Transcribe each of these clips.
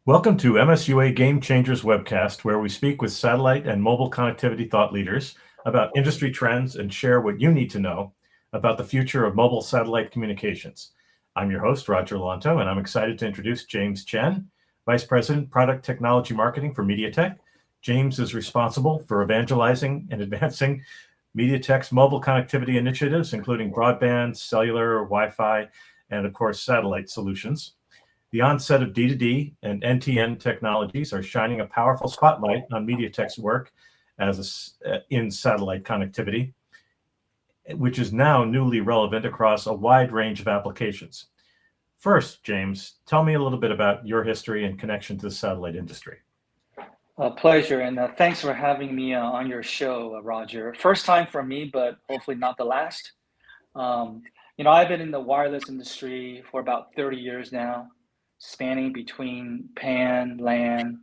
Welcome to MSUA Game Changers webcast, where we speak with satellite and mobile connectivity thought leaders about industry trends and share what you need to know about the future of mobile satellite communications. I'm your host, Roger Lonto, and I'm excited to introduce James Chen, Vice President, Product Technology Marketing for Mediatek. James is responsible for evangelizing and advancing Mediatek's mobile connectivity initiatives, including broadband, cellular, Wi-Fi, and of course, satellite solutions. The onset of D2D and NTN technologies are shining a powerful spotlight on Mediatek's work in satellite connectivity, which is now newly relevant across a wide range of applications. First, James, tell me a little bit about your history and connection to the satellite industry. A pleasure, and thanks for having me on your show, Roger. First time for me, but hopefully not the last. I've been in the wireless industry for about 30 years now, spanning between PAN, LAN,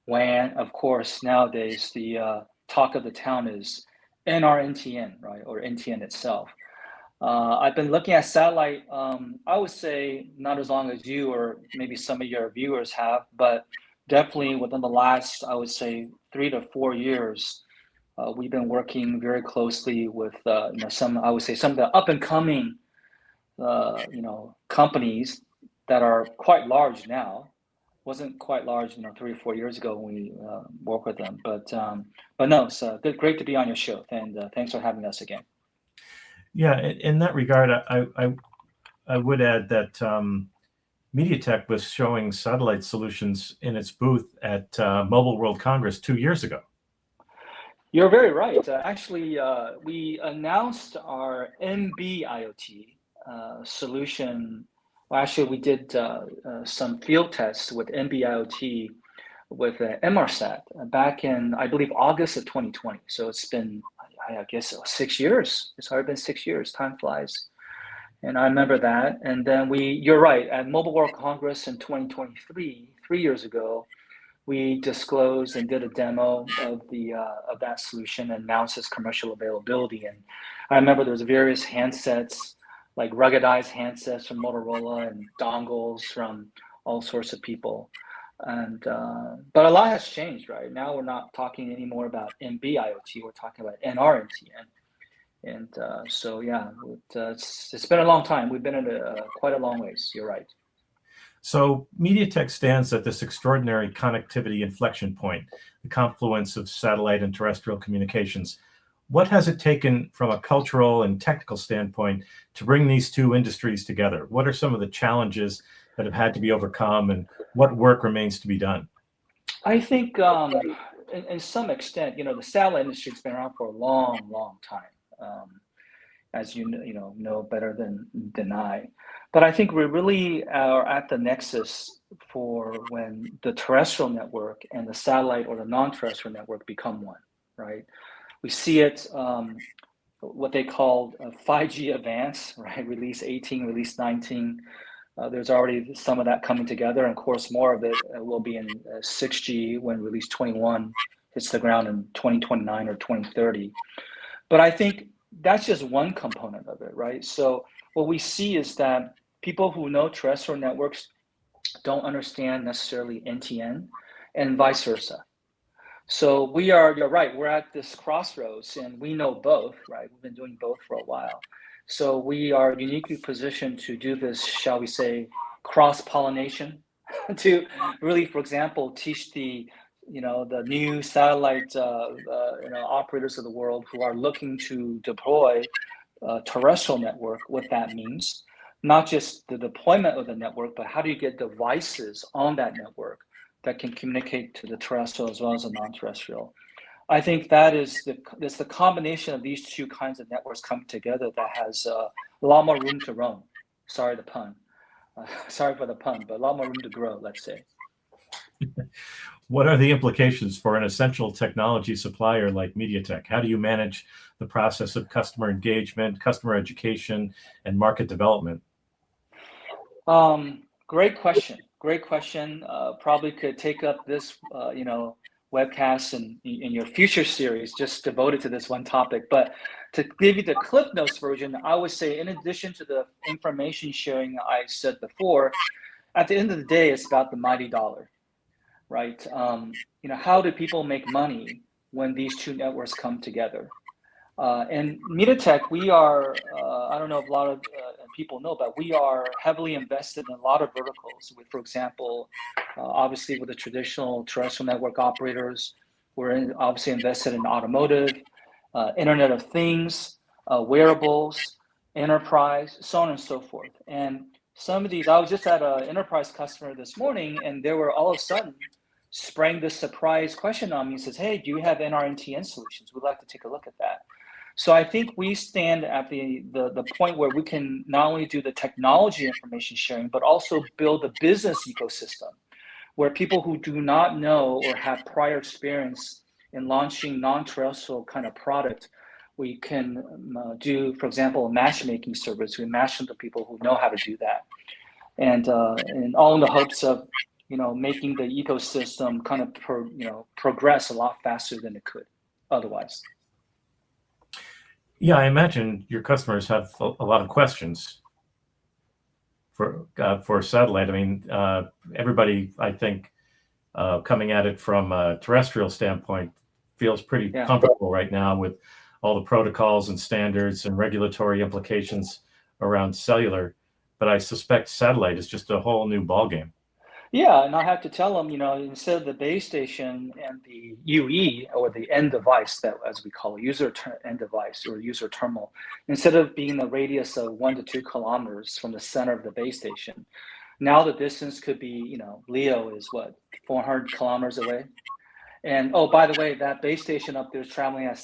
WAN. Of course, nowadays the talk of the town is NR-NTN, right, or NTN itself. I've been looking at satellite, I would say not as long as you or maybe some of your viewers have, but definitely within the last, I would say, 3 to 4 years, we've been working very closely with some of the up and coming companies that are quite large now. Wasn't quite large 3 or 4 years ago when we worked with them, but no, it's great to be on your show, and thanks for having us again. Yeah, in that regard, I would add that Mediatek was showing satellite solutions in its booth at Mobile World Congress 2 years ago. You're very right. Actually, we announced our NB-IoT solution. Well, actually, we did some field tests with NB-IoT with Inmarsat back in, I believe, August of 2020. So it's been, I guess, 6 years. It's already been 6 years. Time flies. And I remember that. And then you're right, at Mobile World Congress in 2023, 3 years ago, we disclosed and did a demo of that solution and announced its commercial availability. And I remember there was various handsets, like ruggedized handsets from Motorola and dongles from all sorts of people. And but a lot has changed, right? Now we're not talking anymore about NB-IoT, we're talking about NR-NTN. And so yeah, it's been a long time. We've been in quite a long ways. You're right. So Mediatek stands at this extraordinary connectivity inflection point, the confluence of satellite and terrestrial communications. What has it taken from a cultural and technical standpoint to bring these two industries together? What are some of the challenges that have had to be overcome, and what work remains to be done? I think in some extent, the satellite industry has been around for a long, long time. As you know better than I. But I think we really are at the nexus for when the terrestrial network and the satellite or the non-terrestrial network become one, right? We see it, what they call 5G advance, right? Release 18, release 19. There's already some of that coming together, and of course more of it will be in 6G when release 21 hits the ground in 2029 or 2030. But I think that's just one component of it, right? So what we see is that people who know terrestrial networks don't understand necessarily NTN, and vice versa. So you're right, we're at this crossroads, and we know both, right? We've been doing both for a while. So we are uniquely positioned to do this, shall we say, cross-pollination to really, for example, teach the new satellite operators of the world who are looking to deploy a terrestrial network, what that means. Not just the deployment of the network, but how do you get devices on that network that can communicate to the terrestrial as well as the non-terrestrial. I think it's the combination of these two kinds of networks coming together that has a lot more room to roam. Sorry the pun. Sorry for the pun, but a lot more room to grow, let's say. What are the implications for an essential technology supplier like Mediatek? How do you manage the process of customer engagement, customer education, and market development? Great question. Great question. Probably could take up this, webcast in your future series just devoted to this one topic. But to give you the Cliff Notes version, I would say, in addition to the information sharing I said before, at the end of the day, it's about the mighty dollar. right? How do people make money when these two networks come together? And Mediatek, we are, I don't know if a lot of people know, but we are heavily invested in a lot of verticals. With, for example, obviously with the traditional terrestrial network operators, obviously invested in automotive, Internet of Things, wearables, enterprise, so on and so forth. And some of these, I was just at an enterprise customer this morning, and they were all of a sudden sprang this surprise question on me and says, hey, do you have NR-NTN solutions? We'd like to take a look at that. So I think we stand at the point where we can not only do the technology information sharing, but also build a business ecosystem where people who do not know or have prior experience in launching non-terrestrial kind of product, we can do, for example, a matchmaking service. We match them to people who know how to do that. And all in the hopes of making the ecosystem kind of progress a lot faster than it could otherwise. Yeah, I imagine your customers have a lot of questions for satellite. I mean, everybody, I think, coming at it from a terrestrial standpoint, feels pretty comfortable right now with all the protocols and standards and regulatory implications around cellular. But I suspect satellite is just a whole new ballgame. Yeah, and I have to tell them, instead of the base station and the UE, or the end device, that as we call it, end device or user terminal, instead of being a radius of 1 to 2 kilometers from the center of the base station, now the distance could be, LEO is what, 400 kilometers away. And oh, by the way, that base station up there is traveling at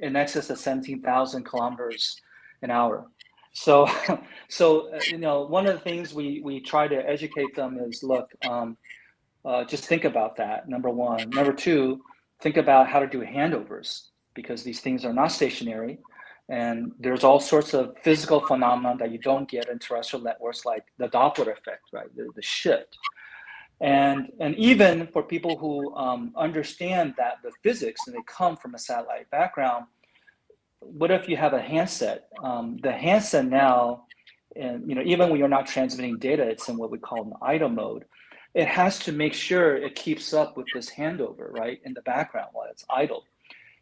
in excess of 17,000 kilometers an hour. So, one of the things we try to educate them is, look, just think about that, number one. Number two, think about how to do handovers, because these things are not stationary, and there's all sorts of physical phenomena that you don't get in terrestrial networks, like the Doppler effect, right, the shift. And even for people who understand that the physics, and they come from a satellite background, what if you have a handset? The handset now, and even when you're not transmitting data, it's in what we call an idle mode. It has to make sure it keeps up with this handover, right, in the background while it's idle.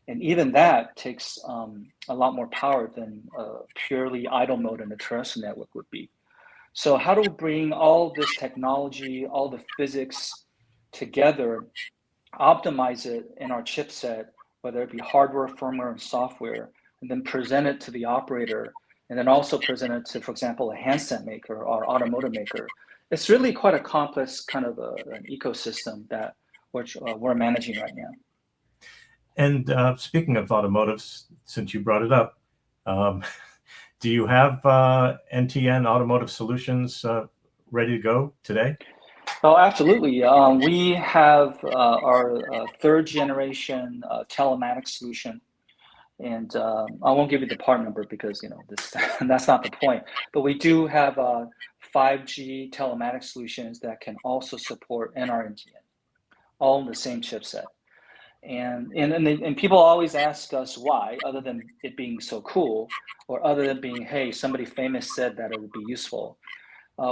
And even that takes a lot more power than purely idle mode in a terrestrial network would be. So how do we bring all this technology, all the physics together, optimize it in our chipset, whether it be hardware, firmware, and software, and then present it to the operator, and then also present it to, for example, a handset maker or automotive maker? It's really quite a complex kind of an ecosystem that we're managing right now. And speaking of automotives, since you brought it up, do you have NTN automotive solutions ready to go today? Oh, absolutely. We have our third generation telematics solution. And I won't give you the part number because that's not the point. But we do have 5G telematics solutions that can also support NR-NTN, all in the same chipset. And people always ask us why, other than it being so cool, or other than being, hey, somebody famous said that it would be useful.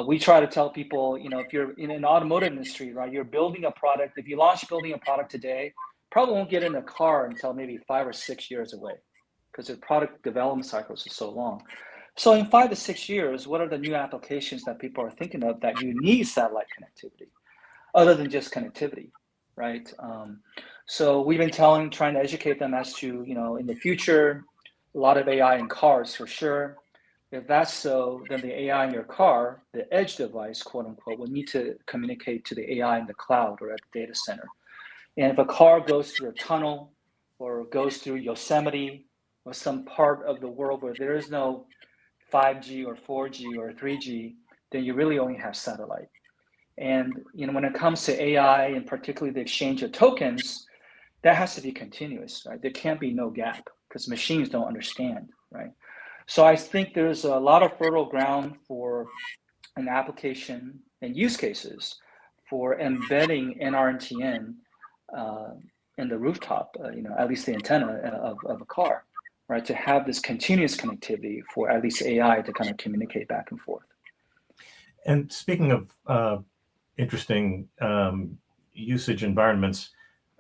We try to tell people, if you're in an automotive industry, right, you're building a product. If you launch building a product today, probably won't get in a car until maybe 5 or 6 years away, because the product development cycles are so long. So in 5 to 6 years, what are the new applications that people are thinking of that you need satellite connectivity, other than just connectivity, right? So we've been trying to educate them as to, in the future, a lot of AI in cars for sure. If that's so, then the AI in your car, the edge device, quote unquote, will need to communicate to the AI in the cloud or at the data center. And if a car goes through a tunnel or goes through Yosemite or some part of the world where there is no 5G or 4G or 3G, then you really only have satellite. And when it comes to AI, and particularly the exchange of tokens, that has to be continuous, right? There can't be no gap, because machines don't understand, right? So I think there's a lot of fertile ground for an application and use cases for embedding NR-NTN in the rooftop, at least the antenna of a car, right? To have this continuous connectivity for at least AI to kind of communicate back and forth. And speaking of interesting usage environments.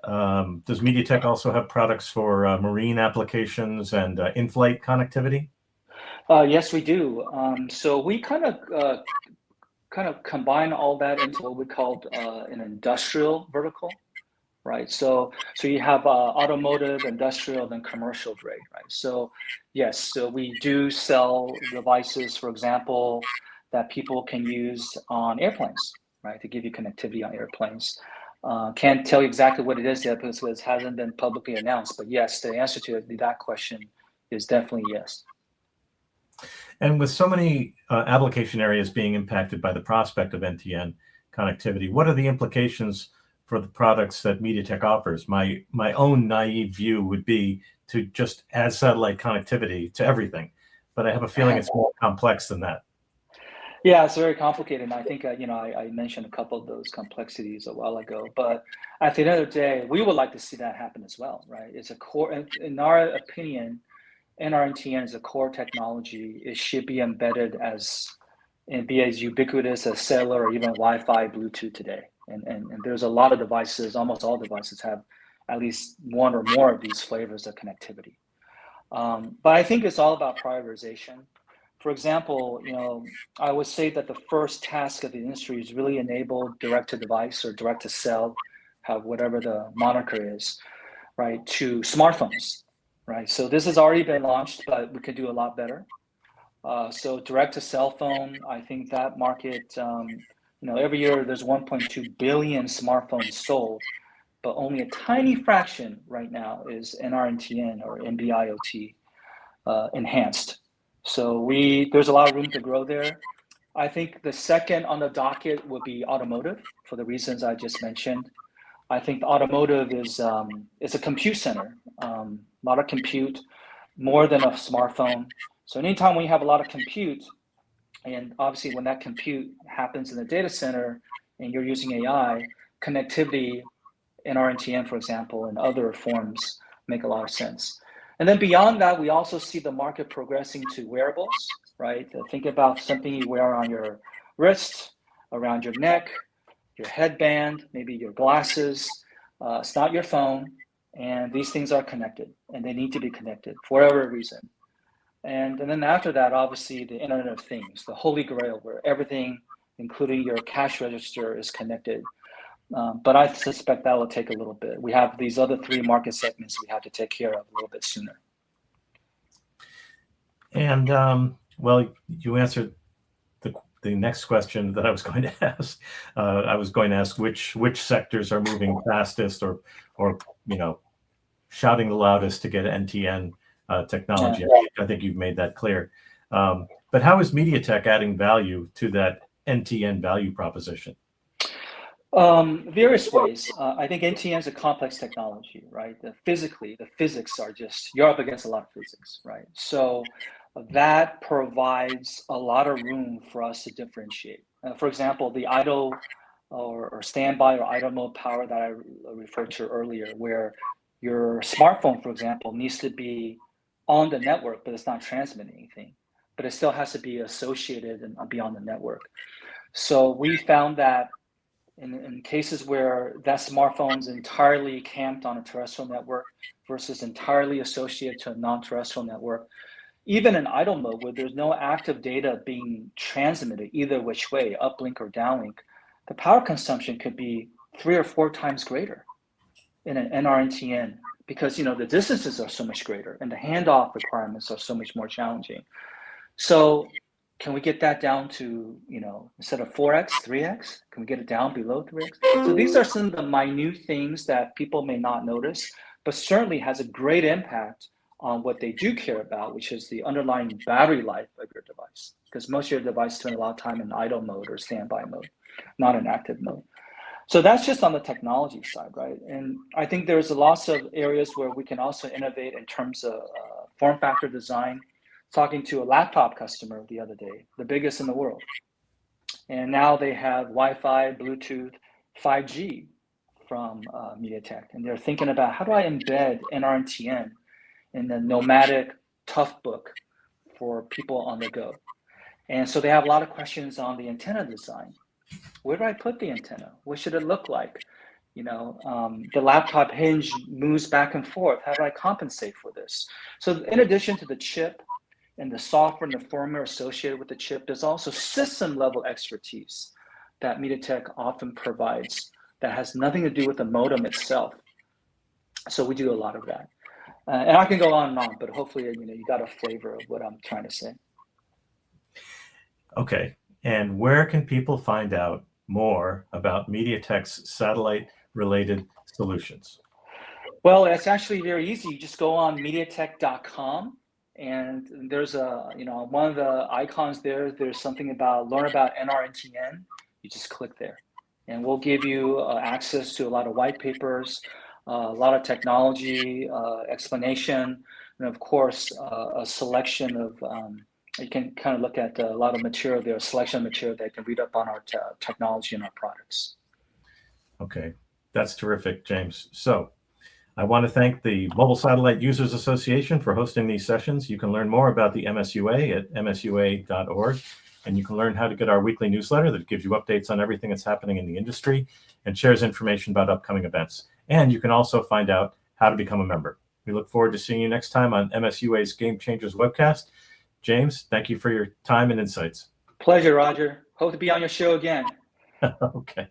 Does Mediatek also have products for marine applications and in-flight connectivity? Yes, we do. So we kind of combine all that into what we call an industrial vertical, right? So you have automotive, industrial, then commercial grade, right? So yes, so we do sell devices, for example, that people can use on airplanes, right? To give you connectivity on airplanes. Can't tell you exactly what it is yet because it hasn't been publicly announced, but yes, the answer to that question is definitely yes. And with so many application areas being impacted by the prospect of NTN connectivity, what are the implications for the products that Mediatek offers? My own naive view would be to just add satellite connectivity to everything, but I have a feeling it's more complex than that. Yeah, it's very complicated. And I think, I mentioned a couple of those complexities a while ago, but at the end of the day, we would like to see that happen as well, right? It's a core, in our opinion, NR-NTN is a core technology. It should be embedded and be as ubiquitous as cellular or even Wi-Fi, Bluetooth today. And there's a lot of devices, almost all devices have at least one or more of these flavors of connectivity. But I think it's all about prioritization. For example, I would say that the first task of the industry is really enable direct to device or direct to cell, whatever the moniker is, right, to smartphones, right? So this has already been launched, but we could do a lot better. So direct to cell phone, I think that market, every year there's 1.2 billion smartphones sold, but only a tiny fraction right now is NR-NTN or NB-IoT enhanced. So there's a lot of room to grow there. I think the second on the docket would be automotive for the reasons I just mentioned. I think automotive is a compute center, a lot of compute, more than a smartphone. So anytime we have a lot of compute, and obviously when that compute happens in the data center and you're using AI, connectivity, NR-NTN, for example, and other forms make a lot of sense. And then beyond that, we also see the market progressing to wearables, right? Think about something you wear on your wrist, around your neck, your headband, maybe your glasses. It's not your phone, and these things are connected, and they need to be connected for whatever reason. And then after that, obviously, the Internet of Things, the holy grail, where everything, including your cash register, is connected. But I suspect that will take a little bit. We have these other three market segments we have to take care of a little bit sooner. And well, you answered the next question that I was going to ask. I was going to ask which sectors are moving fastest or shouting the loudest to get NTN technology. I think you've made that clear. But how is Mediatek adding value to that NTN value proposition? Various ways. I think NTN is a complex technology, right? The physics are just, you're up against a lot of physics, right? So that provides a lot of room for us to differentiate. For example, the idle or standby or idle mode power that I referred to earlier, where your smartphone, for example, needs to be on the network, but it's not transmitting anything, but it still has to be associated and be on the network. So we found that in cases where that smartphone's entirely camped on a terrestrial network versus entirely associated to a non-terrestrial network, even in idle mode where there's no active data being transmitted either which way, uplink or downlink, the power consumption could be 3 or 4 times greater in an NR-NTN because the distances are so much greater and the handoff requirements are so much more challenging. So can we get that down to, instead of 4x, 3x? Can we get it down below 3x? So these are some of the minute things that people may not notice, but certainly has a great impact on what they do care about, which is the underlying battery life of your device. Because most of your devices spend a lot of time in idle mode or standby mode, not in active mode. So that's just on the technology side, right? And I think there's lots of areas where we can also innovate in terms of form factor design. Talking to a laptop customer the other day, the biggest in the world. And now they have Wi-Fi, Bluetooth, 5G from Mediatek. And they're thinking about how do I embed NR-NTN in the nomadic tough book for people on the go. And so they have a lot of questions on the antenna design. Where do I put the antenna? What should it look like? The laptop hinge moves back and forth. How do I compensate for this? So in addition to the chip and the software and the firmware associated with the chip, there's also system level expertise that Mediatek often provides that has nothing to do with the modem itself. So we do a lot of that. And I can go on and on, but hopefully, you got a flavor of what I'm trying to say. Okay. And where can people find out more about Mediatek's satellite-related solutions? Well, it's actually very easy. You just go on mediatek.com, and there's one of the icons there. There's something about learn about NR-NTN. You just click there, and we'll give you access to a lot of white papers, a lot of technology explanation, and of course a selection of. You can kind of look at a lot of material there, a selection of material that you can read up on our technology and our products. Okay, that's terrific, James. So I want to thank the Mobile Satellite Users Association for hosting these sessions. You can learn more about the MSUA at msua.org, and you can learn how to get our weekly newsletter that gives you updates on everything that's happening in the industry and shares information about upcoming events. And you can also find out how to become a member. We look forward to seeing you next time on MSUA's Game Changers webcast. James, thank you for your time and insights. Pleasure, Roger. Hope to be on your show again. Okay.